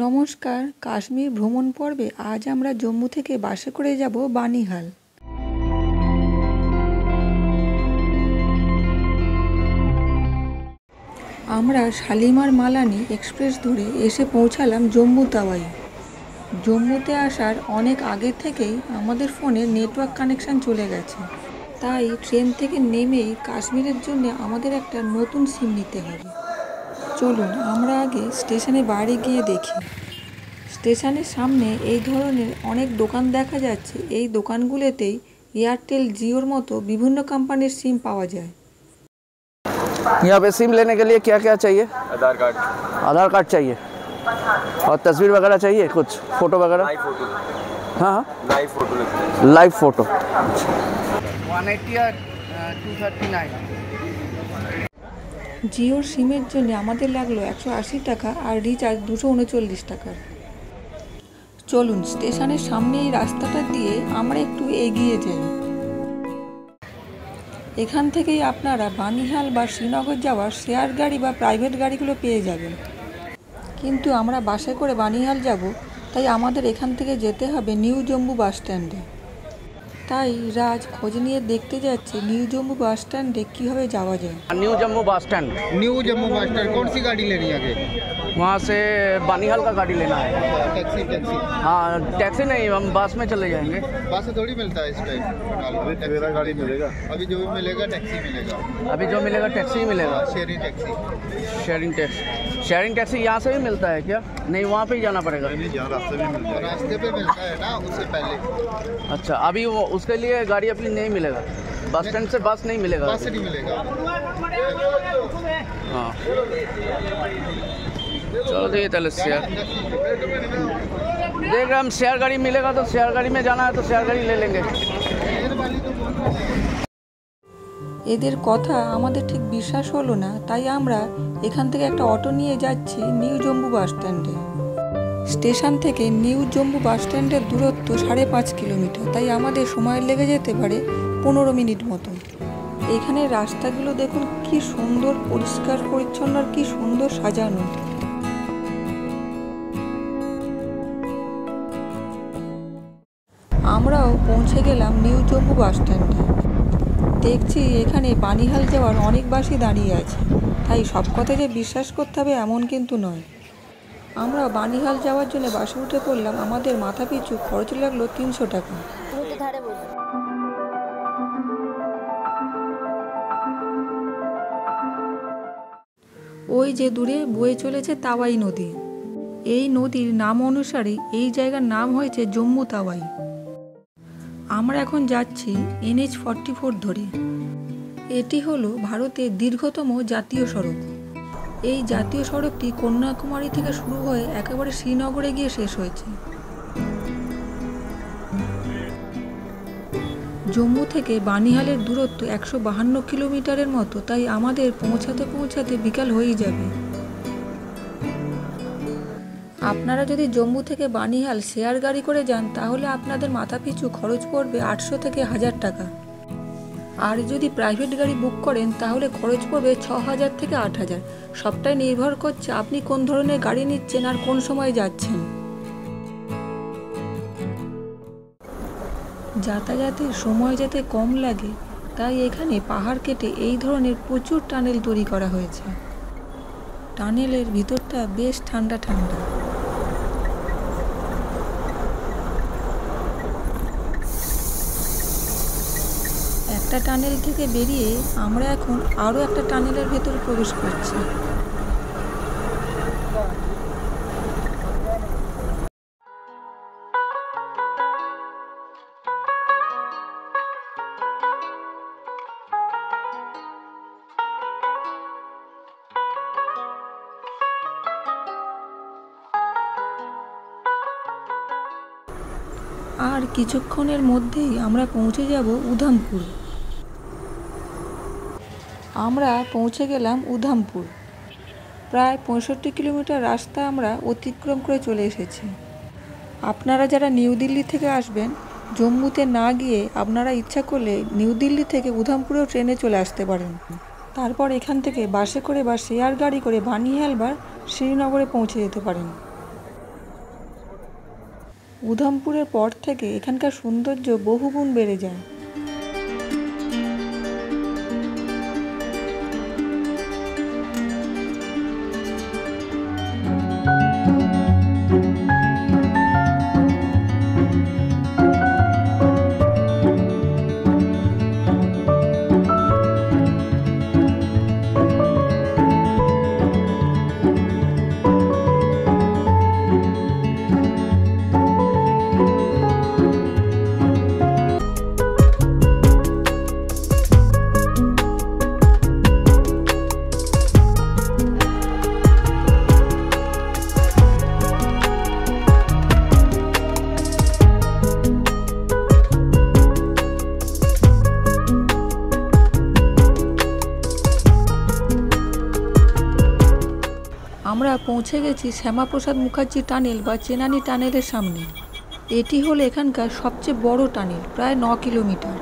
নমস্কার, কাশ্মীর ভ্রমণ পর্বে আজ আমরা জম্মু থেকে বাসে করে যাব বানিহাল। আমরা শালিমার মালানি এক্সপ্রেস ধরে এসে পৌঁছালাম জম্মু তাওয়াই। জম্মুতে আসার অনেক আগে থেকেই আমাদের ফোনে নেটওয়ার্ক কানেকশান চলে গেছে, তাই ট্রেন থেকে নেমেই কাশ্মীরের জন্য আমাদের একটা নতুন সিম নিতে হবে। চলুন আমরা আগে স্টেশনে বাইরে গিয়ে দেখি। স্টেশনের সামনে এই ধরনের অনেক দোকান দেখা যাচ্ছে। এই দোকানগুলোতেই এয়ারটেল, জিওর মতো বিভিন্ন কোম্পানির সিম পাওয়া যায়। यहाँ पे सिम लेने के लिए क्या क्या चाहिए? आधार कार्ड चाहिए और तस्वीर वगैरह चाहिए, कुछ फोटो वगैरह? हाँ, लाइव फोटो 180 और 239। জিওর সিমের জন্য আমাদের লাগলো 180 টাকা আর রিচার্জ 239 টাকা। চলুন স্টেশনের সামনে এই রাস্তাটা দিয়ে আমরা একটু এগিয়ে যাই। এখান থেকেই আপনারা বানিহাল বা শ্রীনগর যাওয়ার শেয়ার গাড়ি বা প্রাইভেট গাড়িগুলো পেয়ে যাবেন। কিন্তু আমরা বাসে করে বানিহাল যাব, তাই আমাদের এখান থেকে যেতে হবে নিউ জম্মু বাস স্ট্যান্ডে। তাই রাজ খোঁজ নিয়ে দেখতে যাচ্ছে নিউ জম্মू बस स्टैंडे कীভাবে যাওয়া যায়। न्यू जम्मू बस स्टैंड कौन सी गाड़ी लेनी है आगे? वहाँ से बानिहाल का गाड़ी लेना है। टैक्सी हाँ, टैक्सी नहीं, हम बस में चले जाएंगे। बस से थोड़ी मिलता है इस टाइम। मेरा गाड़ी मिलेगा अभी, जो भी मिलेगा टैक्सी मिलेगा। अभी जो मिलेगा टैक्सी ही मिलेगा। शेयरिंग टैक्सी यहाँ से भी मिलता है क्या? नहीं, वहाँ पे ही जाना पड़ेगा। रास्ते पे मिलता है ना, उससे पहले। अच्छा, अभी वो उसके लिए गाड़ी अपनी नहीं मिलेगा, बस स्टैंड से बस नहीं मिलेगा। बस नहीं मिलेगा। हाँ, चलो देखिए ताले शेयर देख रहे हम। शेयर गाड़ी मिलेगा तो शेयर गाड़ी में जाना है तो शेयर गाड़ी ले लेंगे। এদের কথা আমাদের ঠিক বিশ্বাস হলো না, তাই আমরা এখান থেকে একটা অটো নিয়ে যাচ্ছি নিউ জম্মু বাস স্ট্যান্ডে। স্টেশন থেকে নিউ জম্মু বাস স্ট্যান্ডের দূরত্ব 5.5 কিলোমিটার, তাই আমাদের সময় লেগে যেতে পারে 15 মিনিট মতো। এখানে রাস্তাগুলো দেখুন কি সুন্দর পরিষ্কার পরিচ্ছন্ন আর কি সুন্দর সাজানো। আমরাও পৌঁছে গেলাম নিউ জম্মু বাস স্ট্যান্ডে। দেখছি এখানে বানিহাল যাওয়ার অনেক বাসই দাঁড়িয়ে আছে, তাই সব কথা যে বিশ্বাস করতে হবে এমন কিন্তু নয়। আমরা বানিহাল যাওয়ার জন্য বাসে উঠে পড়লাম। আমাদের মাথা পিছু খরচ লাগলো 300 টাকা। ওই যে দূরে বয়ে চলেছে তাওয়াই নদী। এই নদীর নাম অনুসারে এই জায়গার নাম হয়েছে জম্মু তাওয়াই। আমরা এখন যাচ্ছি NH-44 ধরে। এটি হলো ভারতের দীর্ঘতম জাতীয় সড়ক। এই জাতীয় সড়কটি কন্যাকুমারী থেকে শুরু হয়ে একেবারে শ্রীনগরে গিয়ে শেষ হয়েছে। জম্মু থেকে বানিহালের দূরত্ব 152 কিলোমিটারের মতো, তাই আমাদের পৌঁছাতে বিকাল হয়েই যাবে। আপনারা যদি জম্মু থেকে বানিহাল শেয়ার গাড়ি করে যান তাহলে আপনাদের মাথা পিছু খরচ পড়বে 800 থেকে 1000 টাকা। আর যদি প্রাইভেট গাড়ি বুক করেন তাহলে খরচ পড়বে 6000 থেকে 8000। সবটাই নির্ভর করছে আপনি কোন ধরনের গাড়ি নিচ্ছেন আর কোন সময় যাচ্ছেন। যাতায়াতের সময় যাতে কম লাগে তাই এখানে পাহাড় কেটে এই ধরনের প্রচুর টানেল তৈরি করা হয়েছে। টানেলের ভিতরটা বেশ ঠান্ডা ঠান্ডা। একটা টানেল থেকে বেরিয়ে আমরা এখন আরও একটা টানেলের ভেতরে প্রবেশ করছি। আর কিছুক্ষণের মধ্যেই আমরা পৌঁছে যাব উধামপুর। আমরা পৌঁছে গেলাম উধামপুর। প্রায় 65 কিলোমিটার রাস্তা আমরা অতিক্রম করে চলে এসেছি। আপনারা যারা নিউ দিল্লি থেকে আসবেন, জম্মুতে না গিয়ে আপনারা ইচ্ছা করলে নিউ দিল্লি থেকে উধামপুরেও ট্রেনে চলে আসতে পারেন। তারপর এখান থেকে বাসে করে বা শেয়ার গাড়ি করে বানিহাল বা শ্রীনগরে পৌঁছে যেতে পারেন। উধামপুরের পর থেকে এখানকার সৌন্দর্য বহুগুণ বেড়ে যায়। আমরা পৌঁছে গেছি শ্যামাপ্রসাদ মুখার্জি টানেল বা চেনানি টানেলের সামনে। এটি হলো এখানকার সবচেয়ে বড় টানেল, প্রায় 9 কিলোমিটার।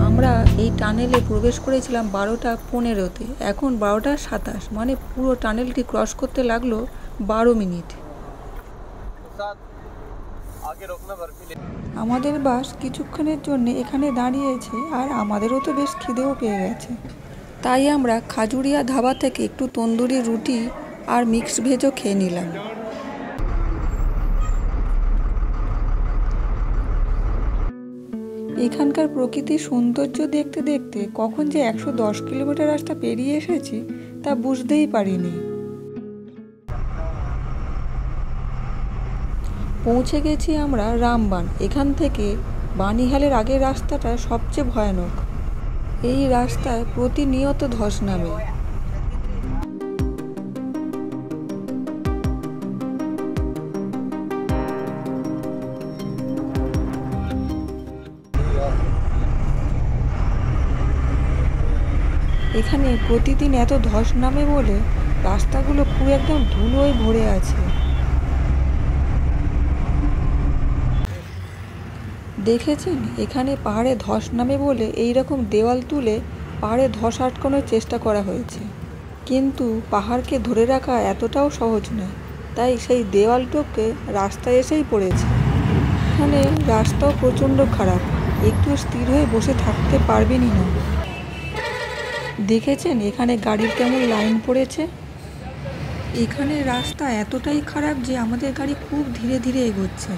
আমরা এই টানেলে প্রবেশ করেছিলাম 12টা 15-তে, এখন 12টা 27, মানে পুরো টানেলটি ক্রস করতে লাগলো 12 মিনিট। আমাদের বাস কিছুক্ষণের জন্য এখানে দাঁড়িয়েছে, আর আমাদেরও তো বেশ খিদেও পেয়ে গেছে। তাই আমরা খাজুরিয়া ধাবা থেকে একটু তন্দুরি রুটি আর মিক্সড ভেজও খেয়ে নিলাম। এখানকার প্রকৃতির সৌন্দর্য দেখতে দেখতে কখন যে 110 কিলোমিটার রাস্তা পেরিয়ে এসেছি তা বুঝতেই পারিনি। পৌঁছে গেছি আমরা রামবান। এখান থেকে বানিহালের আগের রাস্তাটা সবচেয়ে ভয়ানক। এই রাস্তায় প্রতিনিয়ত ধস নামে। এখানে প্রতিদিন এত ধস নামে বলে রাস্তাগুলো পুরো একদম ধুলোয় ভরে আছে। দেখেছেন, এখানে পাহাড়ে ধস নামে বলে এই রকম দেওয়াল তুলে পাহাড়ে ধস আটকানোর চেষ্টা করা হয়েছে, কিন্তু পাহাড়কে ধরে রাখা এতটাও সহজ নয়, তাই সেই দেওয়াল টপকে রাস্তায় এসেই পড়েছে। এখানে রাস্তাও প্রচণ্ড খারাপ, একটু স্থির হয়ে বসে থাকতে পারবেনই না। দেখেছেন এখানে গাড়ির কেমন লাইন পড়েছে। এখানে রাস্তা এতটাই খারাপ যে আমাদের গাড়ি খুব ধীরে ধীরে এগোচ্ছে,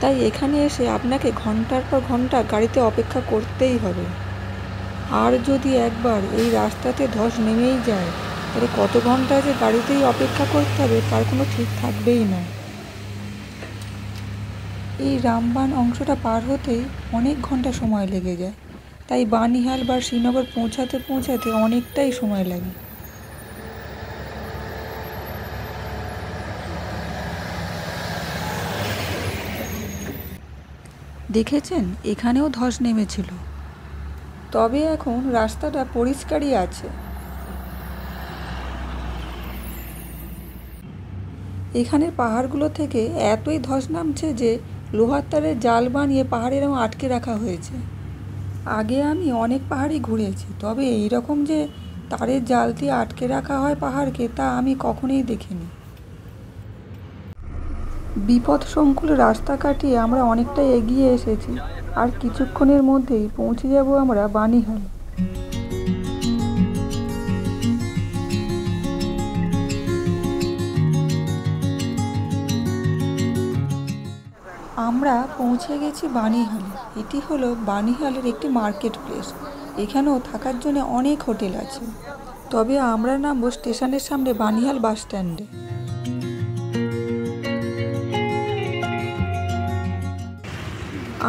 তাই এখানে এসে আপনাকে ঘন্টার পর ঘন্টা গাড়িতে অপেক্ষা করতেই হবে। আর যদি একবার এই রাস্তাতে ধস নেমেই যায় তাহলে কত ঘন্টা যে গাড়িতেই অপেক্ষা করতে হবে তার কোনো ঠিক থাকবেই না। এই রামবান অংশটা পার হতেই অনেক ঘন্টা সময় লেগে যায়, তাই বানিহাল বা শ্রীনগর পৌঁছাতে পৌঁছাতে অনেকটাই সময় লাগে। দেখেছেন এখানেও ধস নেমেছিল, তবে এখন রাস্তাটা পরিষ্কারই আছে। এখানের পাহাড়গুলো থেকে এতই ধস নামছে যে লোহার তারের জাল বানিয়ে পাহাড়ের আটকে রাখা হয়েছে। আগে আমি অনেক পাহাড়ই ঘুরেছি, তবে এই রকম যে তারের জাল দিয়ে আটকে রাখা হয় পাহাড়কে তা আমি কখনোই দেখিনি। বিপদসংকুল রাস্তা কাটিয়ে আমরা অনেকটা এগিয়ে এসেছি, আর কিছুক্ষণের মধ্যেই পৌঁছে যাব আমরা বানিহাল। আমরা পৌঁছে গেছি বানিহালে। এটি হলো বানিহালের একটি মার্কেট প্লেস। এখানেও থাকার জন্য অনেক হোটেল আছে, তবে আমরা নামবো স্টেশনের সামনে বানিহাল বাস স্ট্যান্ডে।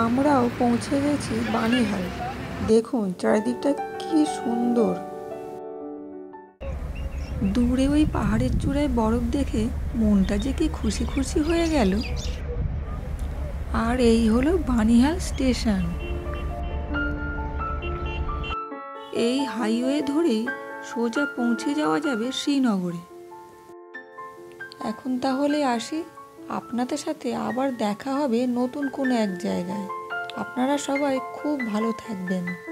আমরাও পৌঁছে গেছি বানিহাল। দেখুন চারিদিকটা কি সুন্দর। দূরে ওই পাহাড়ের চূড়ায় বরফ দেখে মনটা যে কি খুশি খুশি হয়ে গেল। আর এই হলো বানিহাল স্টেশন। এই হাইওয়ে ধরেই সোজা পৌঁছে যাওয়া যাবে শ্রীনগরে। এখন তাহলে আসি, আপনাদের সাথে আবার দেখা হবে নতুন কোনো এক জায়গায়। আপনারা সবাই খুব ভালো থাকবেন।